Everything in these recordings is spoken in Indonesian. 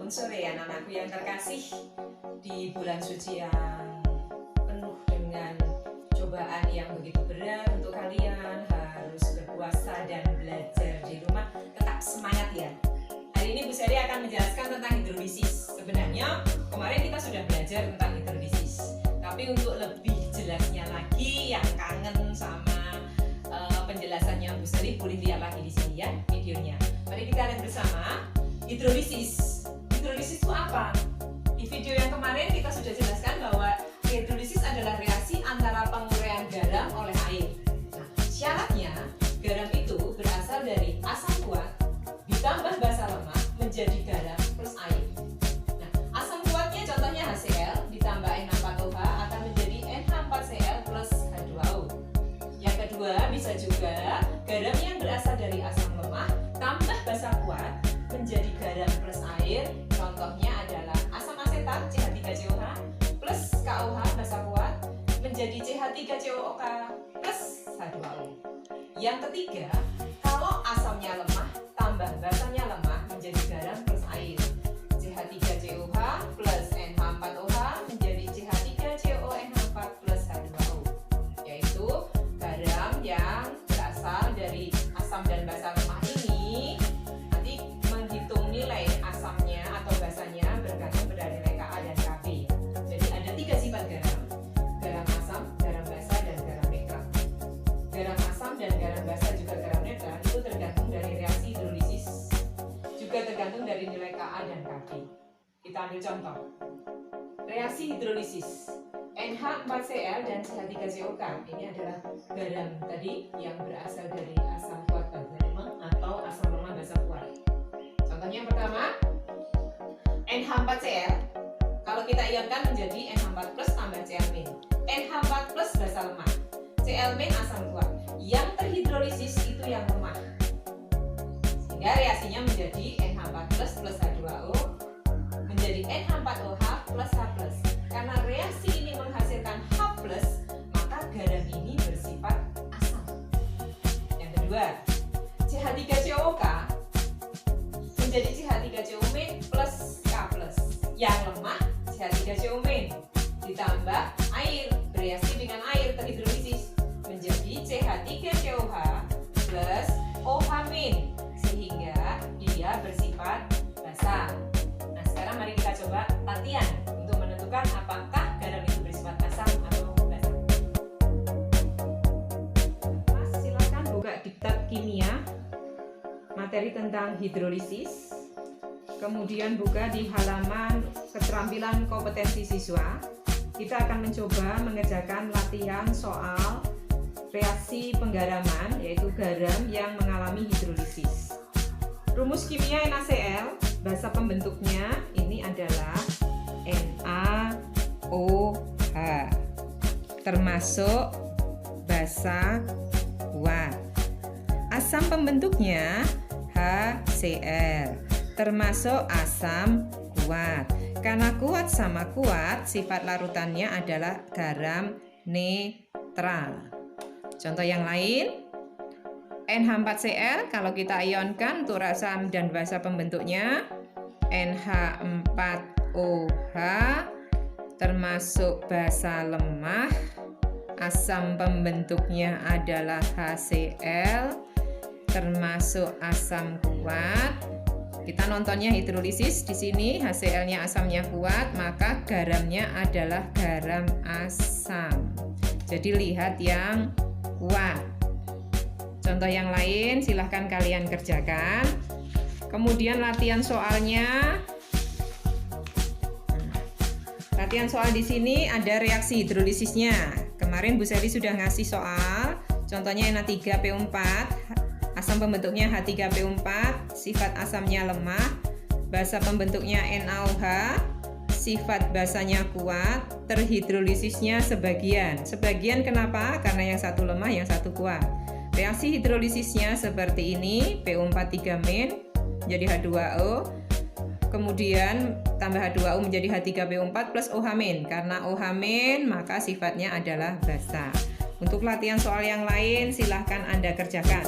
Selamat sore anak-anakku yang terkasih. Di bulan suci yang penuh dengan cobaan yang begitu berat untuk kalian, harus berpuasa dan belajar di rumah, tetap semangat ya. Hari ini Bu Sari akan menjelaskan tentang hidrolisis. Sebenarnya kemarin kita sudah belajar tentang hidrolisis, tapi untuk lebih jelasnya lagi, yang kangen sama penjelasannya Bu Sari, boleh lihat lagi di sini ya videonya. Mari kita lihat bersama hidrolisis. Hidrolisis itu apa? Di video yang kemarin kita sudah jelaskan bahwa hidrolisis adalah reaksi antara penguraian garam oleh air. Nah, syaratnya garam itu berasal dari asam kuat ditambah basa lemak menjadi garam plus air. Nah, asam kuatnya contohnya HCl ditambah NH4OH akan menjadi NH4Cl plus H2O. Yang kedua, bisa juga garam yang berasal dari asam lemah tambah basa kuat menjadi garam plus air. Contohnya adalah asam asetat CH3COH plus KOH basa kuat menjadi CH3COOK plus H2O. Yang ketiga, kalau asamnya lemah tambah basanya lemah menjadi garam plus air. CH3COH plus NH4OH menjadi CH3CONH4 plus H2O, yaitu garam yang berasal dari asam dan basa lemah ini. Nanti menghitung nilai asamnya atau basanya bergantung pada nilai Ka dan Kb. Jadi ada 3 sifat garam: garam asam, garam basa, dan garam netral. Garam asam dan garam basa juga garam netral itu tergantung dari reaksi hidrolisis, juga tergantung dari nilai Ka dan Kb. Kita ambil contoh reaksi hidrolisis NH4Cl dan CH3COK. Ini adalah garam tadi yang berasal dari asam kuat basa lemah atau asam lemah basa kuat. Contohnya yang pertama, NH4Cl. Kalau kita ionkan menjadi NH4 plus tambah Cl-. NH4 plus basa lemah, Cl- asam kuat. Yang terhidrolisis itu yang lemah, sehingga reaksinya menjadi NH4 plus H2O menjadi NH4OH plus H plus. Karena reaksi ini menghasilkan H plus, maka garam ini bersifat asam. Yang kedua, CH3COK menjadi CH3CO- plus K plus. Yang lemah CH3CO- ditambah air, bereaksi dengan air terhidrolisis menjadi CH3COH plus OH-, sehingga dia bersifat basa. Nah, sekarang mari kita coba latihan untuk menentukan apakah garam itu bersifat asam atau basa. Mas, silakan buka diktat kimia materi tentang hidrolisis, kemudian buka di halaman keterampilan kompetensi siswa. Kita akan mencoba mengerjakan latihan soal reaksi penggaraman, yaitu garam yang mengalami hidrolisis. Rumus kimia NaCl, basa pembentuknya ini adalah NaOH, termasuk basa kuat. Asam pembentuknya HCl, termasuk asam kuat. Karena kuat sama kuat, sifat larutannya adalah garam netral. Contoh yang lain, NH4Cl kalau kita ionkan untuk asam dan basa pembentuknya NH4OH, termasuk basa lemah, asam pembentuknya adalah HCl, termasuk asam kuat. Kita nontonnya hidrolisis di sini, HCl-nya asamnya kuat, maka garamnya adalah garam asam. Jadi lihat yang kuat. Contoh yang lain silahkan kalian kerjakan. Kemudian latihan soalnya. Latihan soal di sini ada reaksi hidrolisisnya. Kemarin Bu Sari sudah ngasih soal. Contohnya Na3PO4, asam pembentuknya H3PO4, sifat asamnya lemah, basa pembentuknya NaOH, sifat basanya kuat, terhidrolisisnya sebagian. Sebagian kenapa? Karena yang satu lemah, yang satu kuat. Reaksi hidrolisisnya seperti ini, PO4 3- menjadi H2O, kemudian tambah H2O menjadi H3PO4 plus OH-. Karena OH- maka sifatnya adalah basa. Untuk latihan soal yang lain silahkan Anda kerjakan.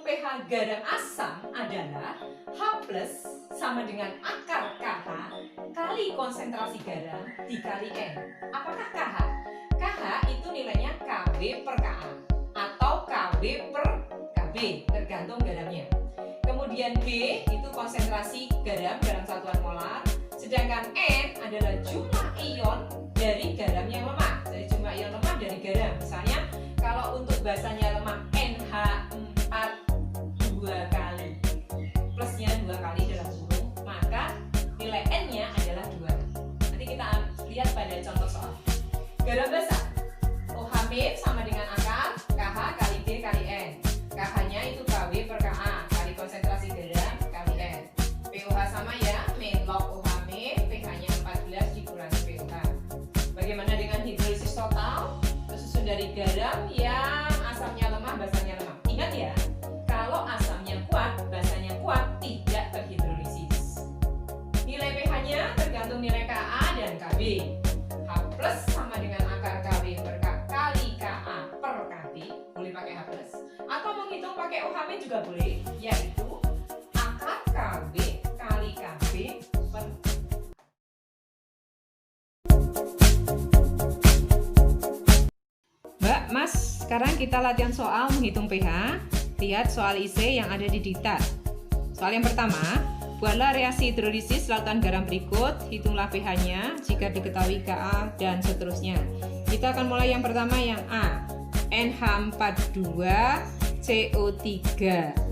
pH garam asam adalah H plus sama dengan akar KH kali konsentrasi garam dikali N. Apakah KH? KH itu nilainya KB per Ka atau KB per KB, tergantung garamnya. Kemudian B itu konsentrasi garam dalam satuan molar, sedangkan N adalah jumlah ion dari garam yang lemah. Jadi jumlah ion lemah dari garam. Misalnya kalau untuk basanya lemah NH4 2 kali, plusnya 2 kali dalam kurung, maka nilai N-nya adalah 2. Nanti kita lihat pada contoh soal. Garam basa, OH sama dengan akar KH kali B kali N. KH-nya itu KB per Ka kali konsentrasi garam kali N. pOH sama ya, main log OH pH-nya 14 dikurangi pOH. Bagaimana dengan hidrolisis total? Tersusun dari garam yang asamnya lemah, basanya lemah. Ingat ya, kalau asamnya kuat, basanya kuat, tidak terhidrolisis. Nilai pH-nya tergantung nilai Ka dan Kb. H plus sama dengan akar Kb per Ka kali Ka per Kb, boleh pakai H plus. Atau menghitung pakai OH juga boleh, yaitu akar Kb kali Kb per. Mbak, Mas, sekarang kita latihan soal menghitung pH. Lihat soal IC yang ada di diktat. Soal yang pertama, buatlah reaksi hidrolisis lautan garam berikut, hitunglah pH-nya jika diketahui Ka dan seterusnya. Kita akan mulai yang pertama yang A, NH42 CO3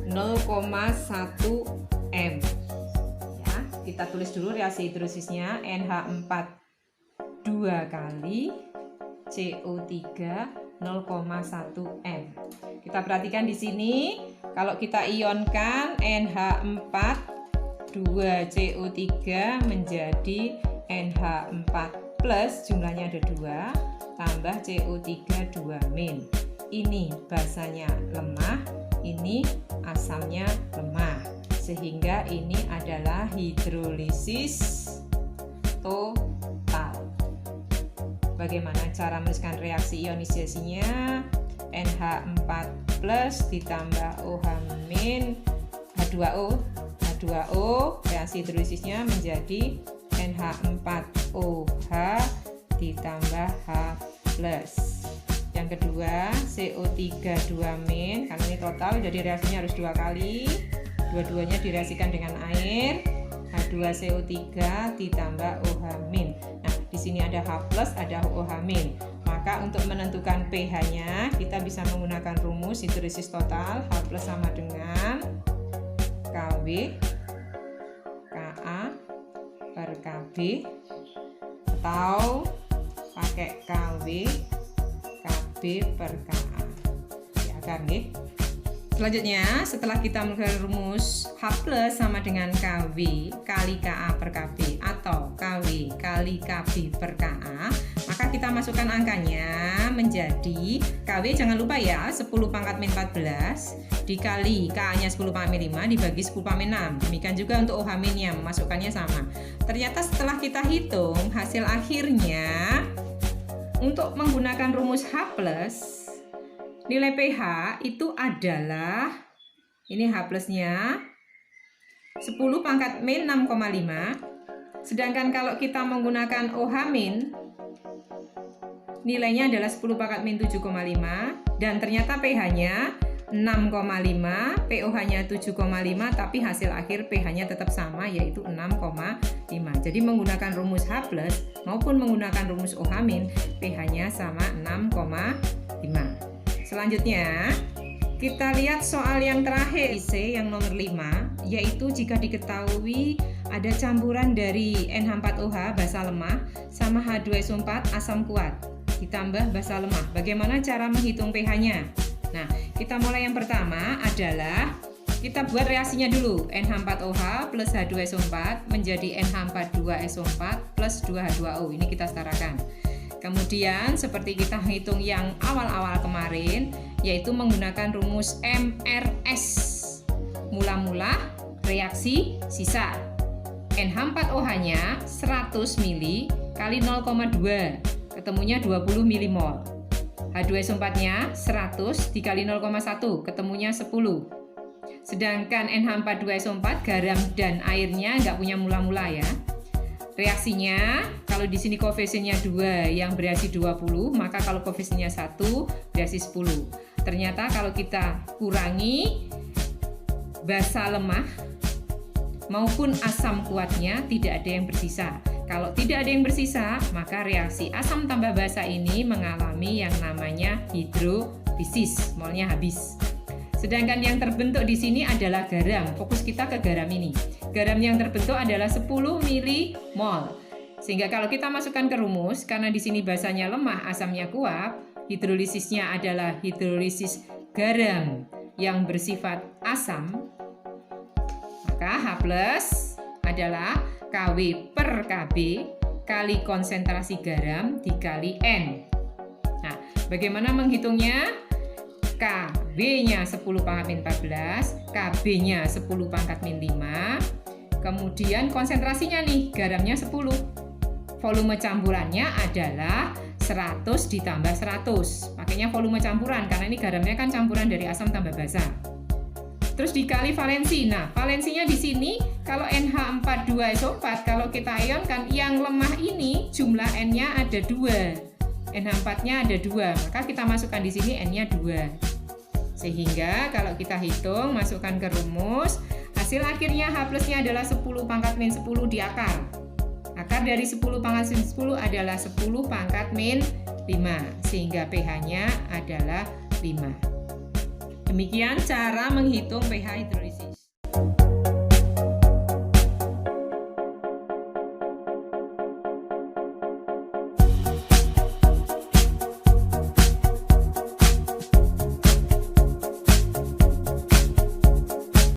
0,1 M. Ya, kita tulis dulu reaksi hidrolisisnya, NH42 kali CO3 0,1 M. Kita perhatikan di sini, kalau kita ionkan NH4 2CO3 menjadi NH4 plus, jumlahnya ada 2, tambah CO3 2-. Ini basanya lemah, ini asamnya lemah, sehingga ini adalah hidrolisis total. Bagaimana cara menuliskan reaksi ionisasinya? NH4 plus ditambah OH- H2O, reaksi hidrolisisnya menjadi NH4OH ditambah H plus. Yang kedua, CO3 2-, karena ini total jadi reaksinya harus 2 kali. Dua-duanya direaksikan dengan air. H2CO3 ditambah OH-. Nah, di sini ada H plus, ada OH-. Maka untuk menentukan pH-nya kita bisa menggunakan rumus hidrolisis total. H plus sama dengan KW Ka per Kb, atau pakai KW Kb per Ka. Ya kan, nggih? Selanjutnya, setelah kita menggunakan rumus H plus sama dengan KW kali Ka per Kb atau KW kali Kb per Ka, maka kita masukkan angkanya menjadi KW, jangan lupa ya, 10 pangkat min 14 dikali Ka-nya 10 pangkat min 5 dibagi 10 pangkat min 6. Demikian juga untuk OH-nya, memasukkannya sama. Ternyata setelah kita hitung, hasil akhirnya untuk menggunakan rumus H plus, nilai pH itu adalah, ini H plusnya 10 pangkat min 6,5. Sedangkan kalau kita menggunakan OH min, nilainya adalah 10 pangkat min 7,5. Dan ternyata pH-nya 6,5, pOH-nya 7,5, tapi hasil akhir pH-nya tetap sama, yaitu 6,5. Jadi menggunakan rumus H plus maupun menggunakan rumus OH min, pH-nya sama 6,5. Selanjutnya, kita lihat soal yang terakhir, IC yang nomor 5, yaitu jika diketahui ada campuran dari NH4OH basa lemah sama H2SO4 asam kuat ditambah basa lemah. Bagaimana cara menghitung pH-nya? Nah, kita mulai yang pertama adalah kita buat reaksinya dulu. NH4OH plus H2SO4 menjadi NH42SO4 plus 2H2O. Ini kita setarakan. Kemudian seperti kita hitung yang awal-awal kemarin, yaitu menggunakan rumus MRS. Mula-mula reaksi sisa. NH4OH-nya 100 mili kali 0,2, ketemunya 20 milimol. H2SO4-nya 100 dikali 0,1, ketemunya 10. Sedangkan NH42SO4 garam dan airnya nggak punya mula-mula ya. Reaksinya, kalau di sini koefisiennya 2 yang bereaksi 20, maka kalau koefisiennya 1 bereaksi 10. Ternyata kalau kita kurangi basa lemah maupun asam kuatnya tidak ada yang bersisa. Kalau tidak ada yang bersisa, maka reaksi asam tambah basa ini mengalami yang namanya hidrolisis, molnya habis. Sedangkan yang terbentuk di sini adalah garam. Fokus kita ke garam ini. Garam yang terbentuk adalah 10 milimol. Sehingga kalau kita masukkan ke rumus, karena di sini basanya lemah, asamnya kuat, hidrolisisnya adalah hidrolisis garam yang bersifat asam, maka H+ adalah KW per KB kali konsentrasi garam dikali N. Nah, bagaimana menghitungnya? KB-nya 10 pangkat min 14, KB-nya 10 pangkat min 5, kemudian konsentrasinya nih, garamnya 10. Volume campurannya adalah 100 ditambah 100. Pakainya volume campuran, karena ini garamnya kan campuran dari asam tambah basa. Terus dikali valensi. Nah, valensinya di sini, kalau NH42SO4, kalau kita ionkan, yang lemah ini jumlah N-nya ada 2. NH4-nya ada 2, maka kita masukkan di sini N-nya 2. Sehingga kalau kita hitung, masukkan ke rumus, hasil akhirnya H+-nya adalah 10 pangkat min 10 di akar. Akar dari 10 pangkat min 10 adalah 10 pangkat min 5, sehingga pH-nya adalah 5. Demikian cara menghitung pH hidrolisis.